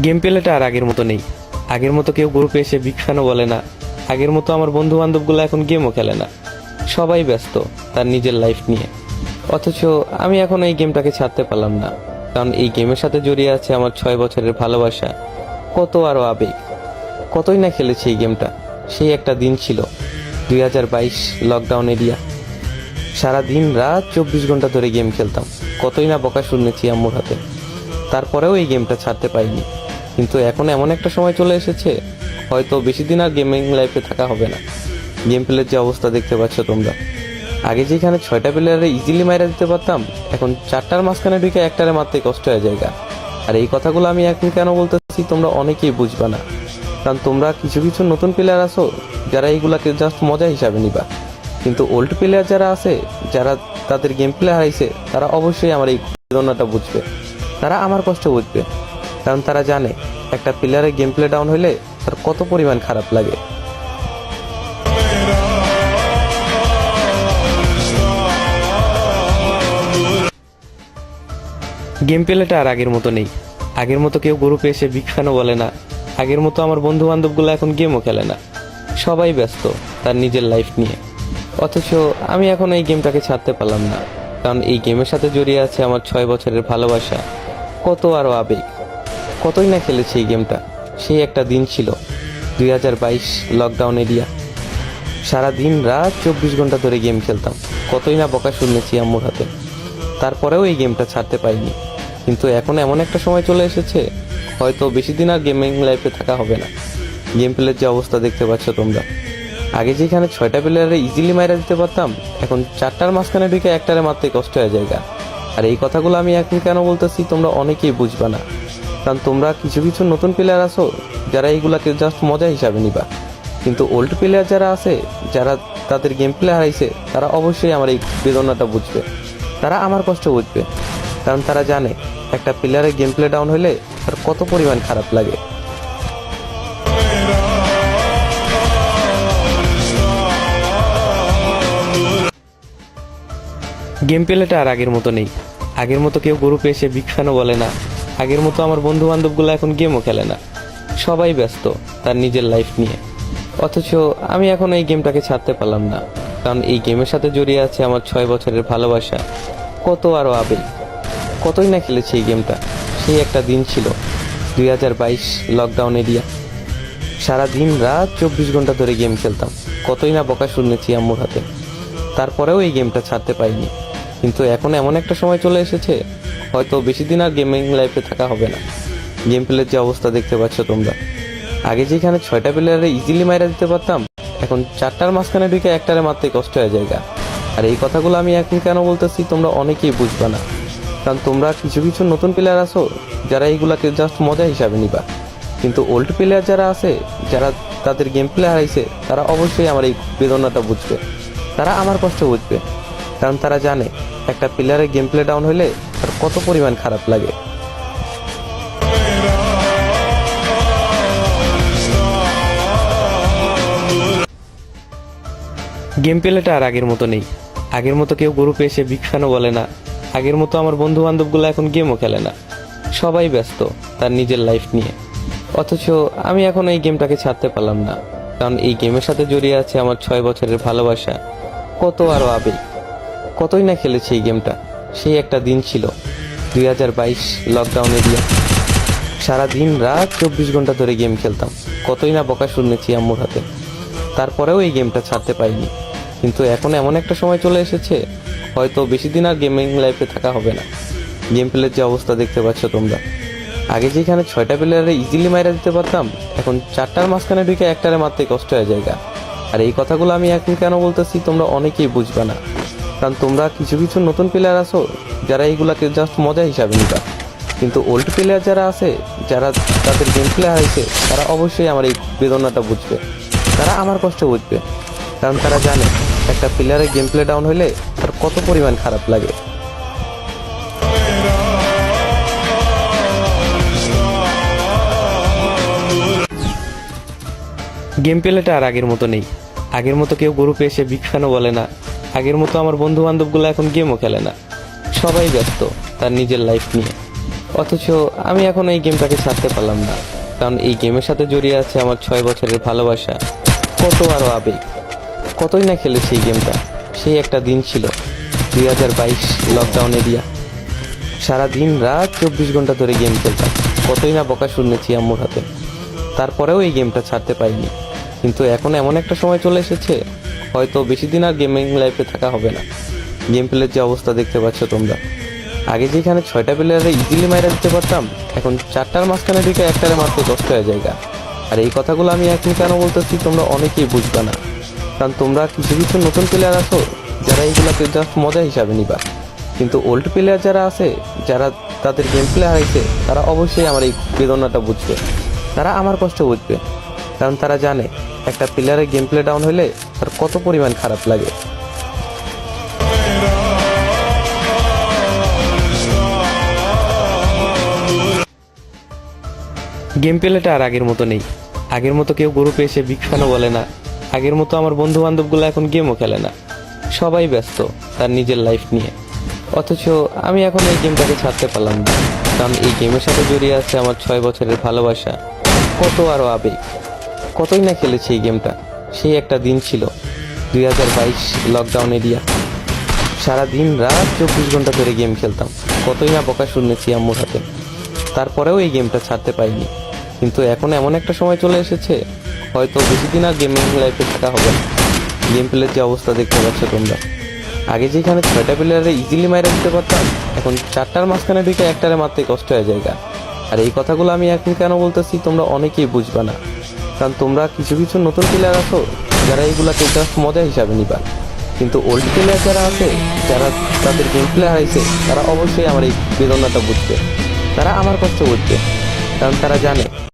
Game প্লেটা আর আগের মতো নেই। আগের মতো কেউ গ্রুপে এসে বিগ ফ্যানও বলে না। আগের মতো আমার বন্ধু বান্ধবগুলো এখন গেমও খেলে না। সবাই ব্যস্ত তার নিজের লাইফ নিয়ে। অথচ আমি এখন এই গেমটাকে ছাড়তে পারলাম না, কারণ এই গেমের সাথে জড়িয়ে আছে আমার 6 বছরের ভালোবাসা, কত আরো আবেগ। কতই না খেলেছি এই গেমটা। সেই একটা দিন ছিল 2022 লকডাউন এরিয়া। সারা দিন রাত 24 ঘন্টা ধরে গেম খেলতাম। কতই না বকা শুনেছি আম্মুর হাতে। তারপরেও এই গেমটা ছাড়তে পারিনি। কিন্তু এখন এমন একটা সময় চলে এসেছে, হয়তো বেশি দিন আর গেমিং লাইফে থাকা হবে না। গেম প্লের যে অবস্থা দেখতে পাচ্ছ তোমরা। আগে যেখানে 6টা প্লেয়ারে ইজিলি মাইরা দিতে পারতাম, এখন 4টার মাঝখানে ঢুকে একটারে মারতে কষ্ট হয়ে যায়। আর এই কথাগুলো আমি এখন কেন বলতেছি তোমরা অনেকেই বুঝবা না, কারণ তোমরা কিছু কিছু নতুন প্লেয়ার আছো যারা এইগুলাকে জাস্ট মজা হিসাবে নিবা। কিন্তু ওল্ড প্লেয়ার যারা আছে, যারা তাদের গেম প্লে হারাইছে, তারা অবশ্যই আমার এই বেদনাটা বুঝবে। তারা আমার কষ্ট বুঝবে, কারণ তারা জানে একটা প্লেয়ারের গেম প্লে ডাউন হলে তার কত পরিমাণ খারাপ লাগে। গেম প্লেটা আর আগের মতো নেই। আগের মতো কেউ গ্রুপে এসে বিগ ফ্যানও বলে না। আগের মতো আমার বন্ধু বান্ধবগুলো এখন গেমও খেলে না। সবাই ব্যস্ত তার নিজের লাইফ নিয়ে। অথচ আমি এখন এই গেমটাকে ছাড়তে পারলাম না, কারণ এই গেমের সাথে জড়িয়ে আছে আমার 6 বছরের ভালোবাসা, কত আরো আবেগ। কতই না খেলেছি এই গেমটা। সেই একটা দিন ছিল 2022 লকডাউন এরিয়া। সারা দিন রাত 24 ঘন্টা ধরে গেম খেলতাম। কতই না বকা শুনেছি আম্মুর হাতে। তারপরেও এই গেমটা ছাড়তে পারিনি। কিন্তু এখন এমন একটা সময় চলে এসেছে, হয়তো বেশি দিন আর গেমিং লাইফে থাকা হবে না। গেম প্লের যে অবস্থা দেখতে পাচ্ছ তোমরা। আগে যেখানে 6টা প্লেয়ারে ইজিলি মাইরা দিতে পারতাম, এখন 4টার মাঝখানে ঢুকে একটারে মারতে কষ্ট হয়ে যায়। আর এই কথাগুলো আমি এখন কেন বলতেছি তোমরা অনেকেই বুঝবা না, কারণ তোমরা কিছু কিছু নতুন প্লেয়ার আছো যারা এইগুলাকে জাস্ট মজা হিসাবে নিবা। কিন্তু ওল্ড প্লেয়ার যারা আছে, যারা তাদের গেম প্লে হারাইছে, তারা অবশ্যই আমার এই বেদনাটা বুঝবে। তারা আমার কষ্ট বুঝবে, কারণ তারা জানে একটা প্লেয়ারের গেম প্লে ডাউন হলে তার কত পরিমাণ খারাপ লাগে। গেম প্লেটা আর আগের মতো নেই। আগের মতো কেউ গ্রুপে এসে বিগ ফ্যানও বলে না। আগের মতো আমার বন্ধু বান্ধবগুলো এখন গেমও খেলে না। সবাই ব্যস্ত তার নিজের লাইফ নিয়ে। অথচ আমি এখন এই গেমটাকে ছাড়তে পারলাম না, কারণ এই গেমের সাথে জড়িয়ে আছে আমার 6 বছরের ভালোবাসা, কত আরো আবেগ। কতই না খেলেছি এই গেমটা। সেই একটা দিন ছিল 2022 লকডাউন এরিয়া। সারা দিন রাত 24 ঘন্টা ধরে গেম খেলতাম। কতই না বকা শুনেছি আম্মুর হাতে। তারপরেও এই গেমটা ছাড়তে পারিনি। কিন্তু এখন এমন একটা সময় চলে এসেছে, হয়তো বেশি দিন আর গেমিং লাইফে থাকা হবে না। গেম প্লের যে অবস্থা দেখতে পাচ্ছ তোমরা। আগে যেখানে 6টা প্লেয়ারে ইজিলি মাইরা দিতে পারতাম, এখন 4টার মাঝখানে ঢুকে একটারে মারতে কষ্ট হয়ে যায়। আর এই কথাগুলো আমি এখন কেন বলতেছি তোমরা অনেকেই বুঝবা না, কারণ তোমরা কিছু কিছু নতুন প্লেয়ার আছো যারা এইগুলাকে জাস্ট মজা হিসাবে নিবা। কিন্তু ওল্ড প্লেয়ার যারা আছে, যারা তাদের গেম প্লে হারাইছে, তারা অবশ্যই আমার এই বেদনাটা বুঝবে। তারা আমার কষ্ট বুঝবে, কারণ তারা জানে একটা প্লেয়ারের গেম প্লে ডাউন হলে তার কত পরিমাণ খারাপ লাগে। গেম প্লেটা আর আগের মতো নেই। আগের মতো কেউ গ্রুপে এসে বিগ ফ্যানও বলে না। আগের মতো আমার বন্ধু বান্ধবগুলো এখন গেমও খেলে না। সবাই ব্যস্ত তার নিজের লাইফ নিয়ে। অথচ আমি এখন এই গেমটাকে ছাড়তে পারলাম না, কারণ এই গেমের সাথে জড়িয়ে আছে আমার 6 বছরের ভালোবাসা, কত আরো আবেগ। কতই না খেলেছি এই গেমটা। সেই একটা দিন ছিল 2022 লকডাউন এরিয়া। সারা দিন রাত 24 ঘন্টা ধরে গেম খেলতাম। কতই না বকা শুনেছি আম্মুর হাতে। তারপরেও এই গেমটা ছাড়তে পারিনি। কিন্তু এখন এমন একটা সময় চলে এসেছে, হয়তো বেশি দিন আর গেমিং লাইফে থাকা হবে না। গেম প্লের যে অবস্থা দেখতে পাচ্ছ তোমরা। আগে যেখানে 6টা প্লেয়ারে ইজিলি মাইরা দিতে পারতাম, এখন 4টার মাঝখানে ঢুকে একটারে মারতে কষ্ট হয়ে যায়। আর এই কথাগুলো আমি এখন কেন বলতেছি তোমরা অনেকেই বুঝবা না, কারণ তোমরা কিছু কিছু নতুন প্লেয়ার আছো যারা এইগুলাকে জাস্ট মজা হিসাবে নিবা। কিন্তু ওল্ড প্লেয়ার যারা আছে, যারা তাদের গেম প্লে হারাইছে, তারা অবশ্যই আমার এই বেদনাটা বুঝবে। তারা আমার কষ্ট বুঝবে, কারণ তারা জানে একটা প্লেয়ারের গেম প্লে ডাউন হলে তার কত পরিমাণ খারাপ লাগে। গেম প্লেটা আর আগের মতো নেই। আগের মতো কেউ গ্রুপে এসে বিগ ফ্যানও বলে না। আগের মতো আমার বন্ধু বান্ধবগুলো এখন গেমও খেলে না। সবাই ব্যস্ত তার নিজের লাইফ নিয়ে। অথচ আমি এখন এই গেমটাকে ছাড়তে পারলাম না, কারণ এই গেমের সাথে জড়িয়ে আছে আমার 6 বছরের ভালোবাসা, কত আরো আবেগ। কতই না খেলেছি এই গেমটা। সেই একটা দিন ছিল 2022 লকডাউন এরিয়া। সারা দিন রাত 24 ঘন্টা ধরে গেম খেলতাম, কতই না বকা শুনেছি আম্মুর হাতে। তারপরেও এই গেমটা ছাড়তে পারিনি। কিন্তু এখন এমন একটা সময় চলে এসেছে, হয়তো বেশি দিন আর গেমিং লাইফে থাকা হবে না। গেম প্লের যে অবস্থা দেখতে পাচ্ছ তোমরা, আগে যেখানে 6টা প্লেয়ারে ইজিলি মাইরা দিতে পারতাম, এখন 4টার মাঝখানে দিকে একটারে মারতে কষ্ট হয়ে যায়। আর এই কথাগুলো আমি এখন কেন বলতেছি তোমরা অনেকেই বুঝবে না, কারণ তোমরা কিছু কিছু নতুন প্লেয়ার আছো যারা এইগুলাকে জাস্ট মজা হিসাবে নিবা। কিন্তু ওল্ড প্লেয়ার যারা আছে, যারা তাদের গেম প্লে হারাইছে, তারা অবশ্যই আমার এই বেদনাটা বুঝবে, তারা আমার কষ্ট বুঝবে। কারণ তারা জানে একটা প্লেয়ারের গেম প্লে ডাউন হলে তার কত পরিমাণ খারাপ লাগে। গেম প্লেটা আর আগের মতো নেই। আগের মতো কেউ গ্রুপে এসে বিগ ফ্যানও বলে না। আগের মতো আমার বন্ধু বান্ধবগুলো এখন গেমও খেলে না, সবাই ব্যস্ত তার নিজের লাইফ নিয়ে। অথচ আমি এখন এই গেমটাকে ছাড়তে পারলাম না, কারণ এই গেমের সাথে জড়িয়ে আছে আমার 6 বছরের ভালোবাসা, কত আরো আবেগ। কতই না খেলেছি এই গেমটা। সেই একটা দিন ছিল 2022 লকডাউন এরিয়া। সারা দিন রাত 24 ঘন্টা ধরে গেম খেলতাম, কতই না বকা শুনেছি আম্মুর হাতে। তারপরেও এই গেমটা ছাড়তে পারিনি। কিন্তু এখন এমন একটা সময় চলে এসেছে, হয়তো বেশি দিন আর গেমিং লাইফে থাকা হবে না। গেম প্লের যে অবস্থা দেখতে পাচ্ছ তোমরা, আগে যেখানে 6টা প্লেয়ারে ইজিলি মাইরা দিতে পারতাম, এখন 4টার মাঝখানে দিকে একটারে মারতে কষ্ট হয়ে যায়। আর এই কথাগুলো আমি এখন কেন বলতেছি তোমরা অনেকেই বুঝবে না, কারণ তোমরা কিছু কিছু নতুন প্লেয়ার আছো যারা এইগুলাকে জাস্ট মজা হিসাবে নিবা। কিন্তু ওল্ড প্লেয়ার যারা আছে, যারা তাদের গেম প্লে হারাইছে, তারা অবশ্যই আমার এই বেদনাটা বুঝবে, তারা আমার কষ্ট বুঝবে। কারণ তারা জানে